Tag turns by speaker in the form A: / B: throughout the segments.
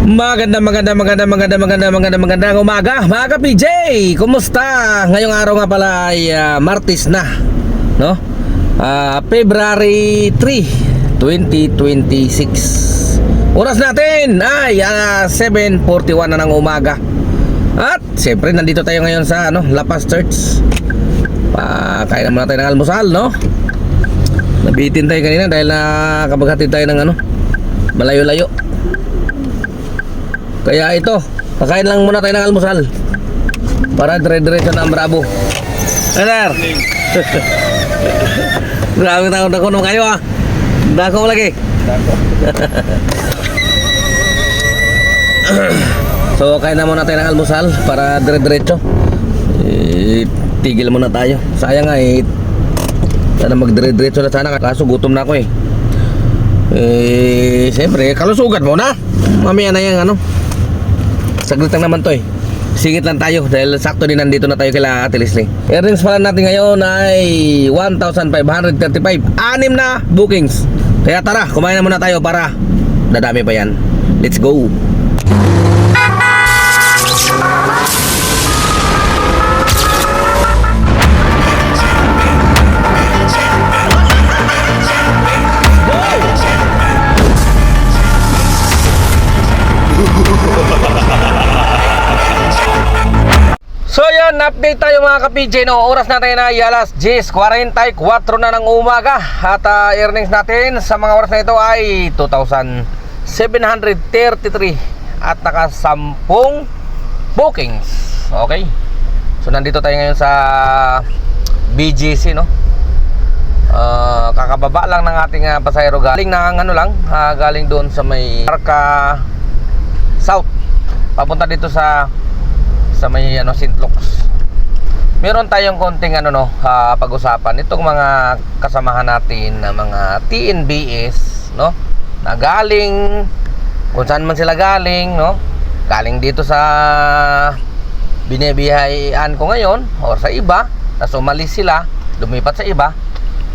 A: Magandang umaga mga ka-PJ. Kumusta? Ngayong araw nga pala ay Martes na, no? February 3, 2026. Oras natin ay 7:41 na ng umaga. At siyempre nandito tayo ngayon sa La Paz Church. Kain na muna tayo ng almusal, no? Nabitin tayo kanina dahil nakabaghatid tayo ng malayo-layo. Kaya ito, kakain lang muna tayo ng almusal para dire-diretso na ang Bravo. Sir! Grabe takot ako nung kayo Dako lagi. So kain na muna tayo ng almusal para dire-diretso. Tigil muna tayo. Sayang nga sana magdire-diretso na sana, kaso gutom na ako siyempre kalusugan muna. Mamaya na yung saglit lang naman to Singit lang tayo dahil sakto din nandito na tayo kila Ate Leslie. Earnings pala natin ngayon ay 1,535. 6 na bookings. Kaya tara, kumain na muna tayo para dadami pa yan. Let's go. So yan, update tayo mga ka-PJ, no? Oras natin ay alas 10:44 na ng umaga. At earnings natin sa mga oras na ito ay 2,733 at naka 10 bookings. Okay, so nandito tayo ngayon sa BGC, no? Kakababa lang ng ating pasahero galing ng galing doon sa may Arca South papunta dito sa may St. Luke's. Meron tayong konting pag-usapan itong mga kasamahan natin na mga TNBS, no? Na galing kung saan man sila galing, no? Galing dito sa binibiyahan ko ngayon o sa iba, tapos umalis sila, lumipat sa iba.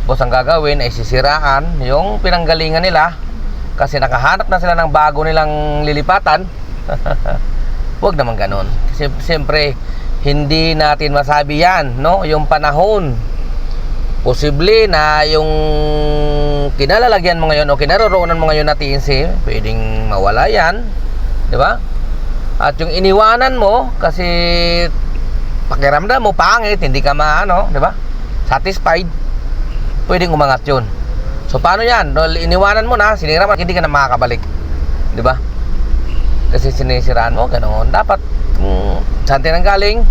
A: Boss, ang gagawin ay sisiraan yung pinanggalingan nila kasi nakahanap na sila ng bago nilang lilipatan. Huwag naman ganun. Kasi siyempre hindi natin masabi yan, no? Yung panahon, posible na yung kinalalagyan mo ngayon o kinaroroonan mo ngayon na TNC, pwedeng mawala yan, di ba? At yung iniwanan mo kasi pakiramdam mo pangit, hindi ka di ba? Satisfied, pwedeng umangat yun. So paano yan? Iniwanan mo na, sinira mo, hindi ka na makakabalik, di ba? Kasi sinisiraan mo, ganoon. Dapat saan tayo nang galing,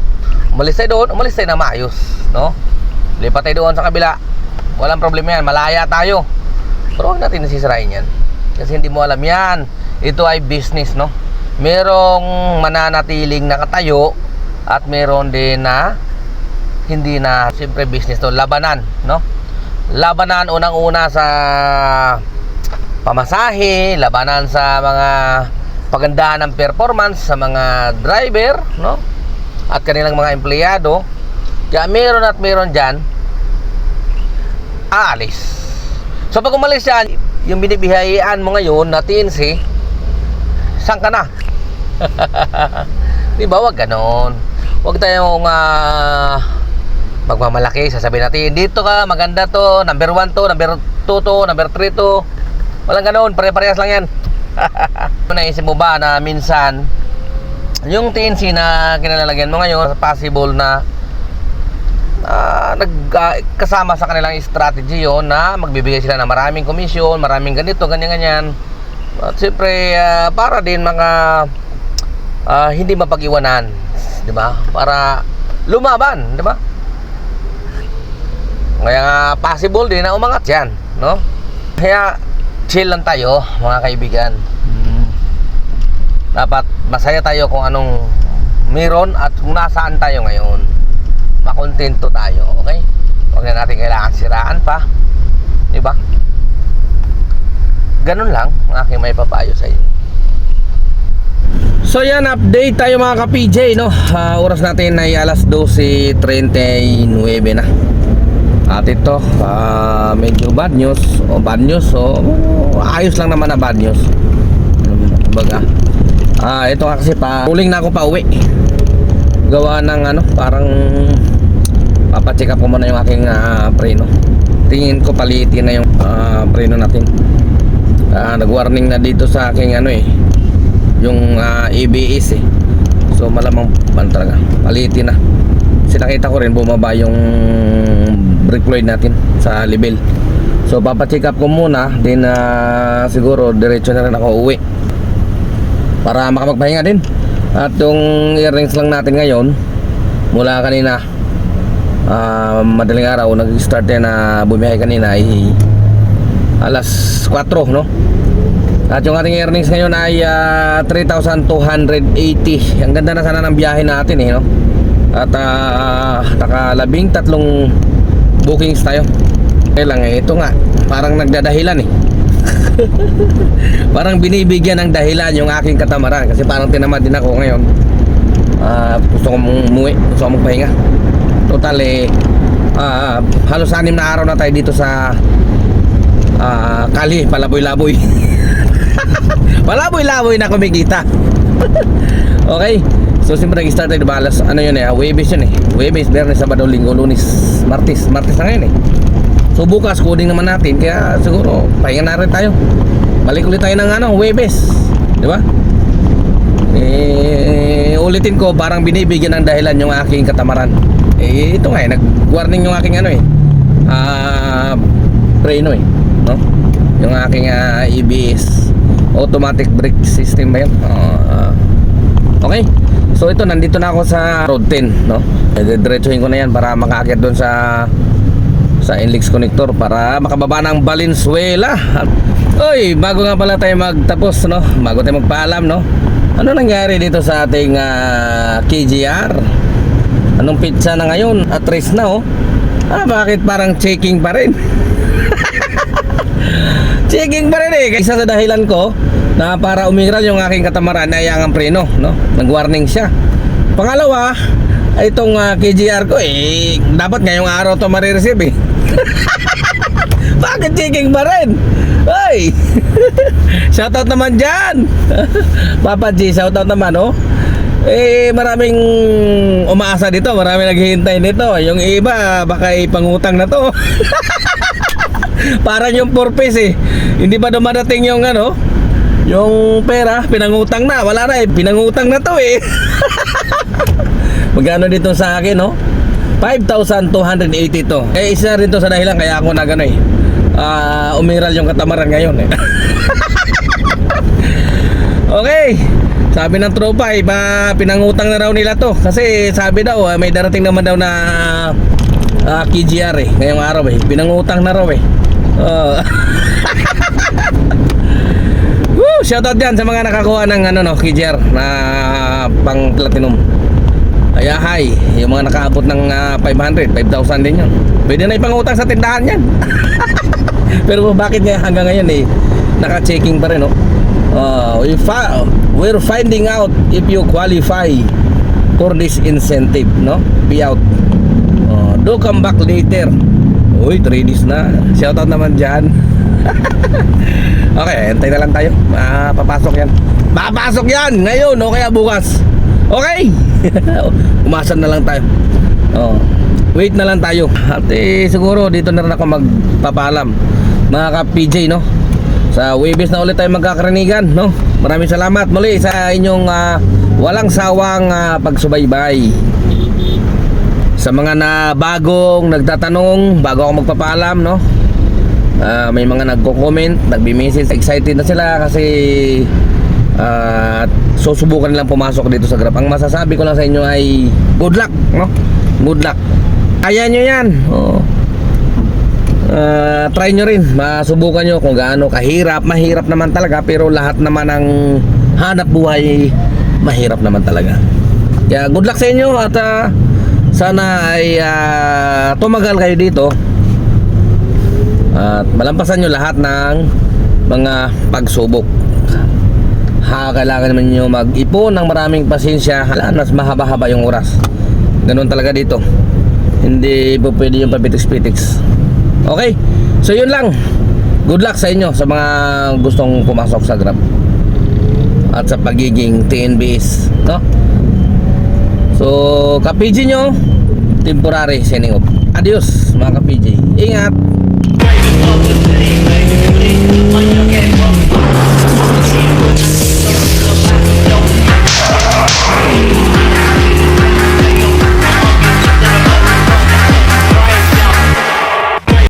A: umalis tayo na maayos, no? Lipat tayo doon sa kabila, walang problema yan, malaya tayo. Pero huwag natin nasisirain yan kasi hindi mo alam yan. Ito ay business, no? Merong mananatiling nakatayo at meron din na hindi na. Siyempre business to, labanan, no? Labanan unang-una sa pamasahe, labanan sa mga pagandaan ng performance sa mga driver, no? At kanilang mga empleyado. Kaya meron at meron dyan aalis. So pag umalis yan, yung binibihayaan mo ngayon na TNC, saan ka na? Di ba? Wag ganon. Wag tayong magmamalaki. Sasabihin natin, dito ka, maganda to, number 1 to, number 2 to, number 3 to. Walang ganon, pare-parehas lang yan. Naisip mo ba na minsan yung TNC na kinalalagyan mo ngayon possible na kasama sa kanilang strategy yon na magbibigay sila ng maraming komisyon, maraming ganito, ganyan-ganyan. At siyempre para din mga hindi mapag-iwanan, di ba? Para lumaban, di ba? Kaya possible din na umangat yan, no? Kaya chill lang tayo mga kaibigan. Dapat masaya tayo kung anong meron at kung nasaan tayo ngayon. Makontento tayo, okay? Huwag na natin kailangan siraan pa, di ba? Ganun lang ang aking may papayo sa inyo. So yan, update tayo mga ka-PJ, no? Oras natin ay alas 12:39 na. At ito, medyo bad news. Ayos lang naman na bad news. Baga, Ito nga kasi huling na ako pa uwi. Gawa ng ano, parang papacheck up ko muna yung aking preno. Tingin ko palitin na yung preno natin. Nag-warning na dito sa aking ano yung ABS So malamang talaga palitin na. Kasi nakita ko rin bumaba yung brake fluid natin sa level. So papacheck up ko muna, then siguro diretso na rin ako uwi para makapagpahinga din. At yung earnings lang natin ngayon mula kanina madaling araw nag-start na bumiyahe kanina ay alas 4, no? At yung ating earnings ngayon ay 3,280. Ang ganda na sana ng biyahe natin no? At naka 13 bookings tayo. Kaya lang ito nga parang nagdadahilan parang binibigyan ng dahilan yung aking katamaran. Kasi parang tinamad din ako ngayon. Gusto kong umuwi, gusto kong magpahinga. Total halos 6 na araw na tayo dito sa Kali, palaboy-laboy. Palaboy-laboy na kumikita. Okay. So siyempre nag-start tayo balas. Ano yun Huwebes yun Huwebes, Biyernes, Sabado, Linggo, Lunes, Martes na ngayon So bukas coding naman natin. Kaya siguro pahinga na rin tayo. Balik ulit tayo ng Huwebes, di ba? Ulitin ko, parang binibigyan ng dahilan yung aking katamaran. Ito nga nag-warning yung aking preno no? Yung aking ABS, automatic brake system ba yun? Okay. So ito, nandito na ako sa Road 10, no? Diretsuhin ko na yan para makaakyat doon sa NLEX connector para makababa ng Valenzuela. Oy, bago nga pala tayo magtapos, no? Bago tayo magpaalam, no? Ano nangyari dito sa ating KGR? Anong pizza na ngayon? At race na, bakit parang checking pa rin? Checking pa rin Isa sa dahilan ko na para umiral yung aking katamaran ay ang preno, no? Nag-warning siya. Pangalawa, itong KGR ko dapat ngayong araw to marireceive Bakit checking pa rin? Ay! Shoutout naman dyan! Papa G, shoutout naman, maraming umaasa dito, maraming naghihintay nito. Yung iba, baka ipangutang na to. Parang yung purpose hindi pa dumadating yung yung pera, pinangutang na. Wala na pinangutang na to Magkano dito sa akin, 5,280 to. Isa rin to sa dahilan kaya ako na umiral yung katamaran ngayon Okay. Sabi ng tropa pinangutang na raw nila to. Kasi sabi daw may darating naman daw na KGR ngayong araw pinangutang na raw Woo! Shoutout dyan sa mga nakakuha ng KGR na pang platinum. Hi, yung mga nakaabot ng 500, 5,000 din yun. Pwede na ipangutang sa tindahan yan. Pero bakit nga hanggang ngayon naka-checking pa rin we're finding out if you qualify for this incentive, no? Payout. Do come back later. Uy, 3 days na. Shoutout naman dyan. Okay, antay na lang tayo. Papasok yan. Papasok yan ngayon o kaya bukas. Okay. Umasan na lang tayo. Wait na lang tayo. At siguro dito na rin ako magpapaalam, mga ka-PJ, no? Sa Huwebes na ulit tayo magkakaranigan, no? Maraming salamat muli sa inyong walang sawang pagsubaybay. Sa mga na bagong nagtatanong, bago ako magpapaalam, no? May mga nagko-comment, nagbi-message, excited na sila kasi susubukan nilang pumasok dito sa Grab. Ang masasabi ko lang sa inyo ay good luck, no? Good luck. Kaya nyo yan. Try nyo rin, masubukan nyo kung gaano kahirap. Mahirap naman talaga, pero lahat naman ng hanap buhay mahirap naman talaga. Kaya good luck sa inyo at sana ay tumagal kayo dito at malampasan nyo lahat ng mga pagsubok. Kailangan naman nyo mag-ipon ng maraming pasensya. Mas mahaba-haba yung oras. Ganun talaga dito. Hindi po pwede yung pabitiks-pitiks. Okay, so yun lang. Good luck sa inyo sa mga gustong pumasok sa Grab. at sa pagiging TNBs, no? So, ka-PG nyo, temporary signing off. Adios mga ka-PG. Ingat!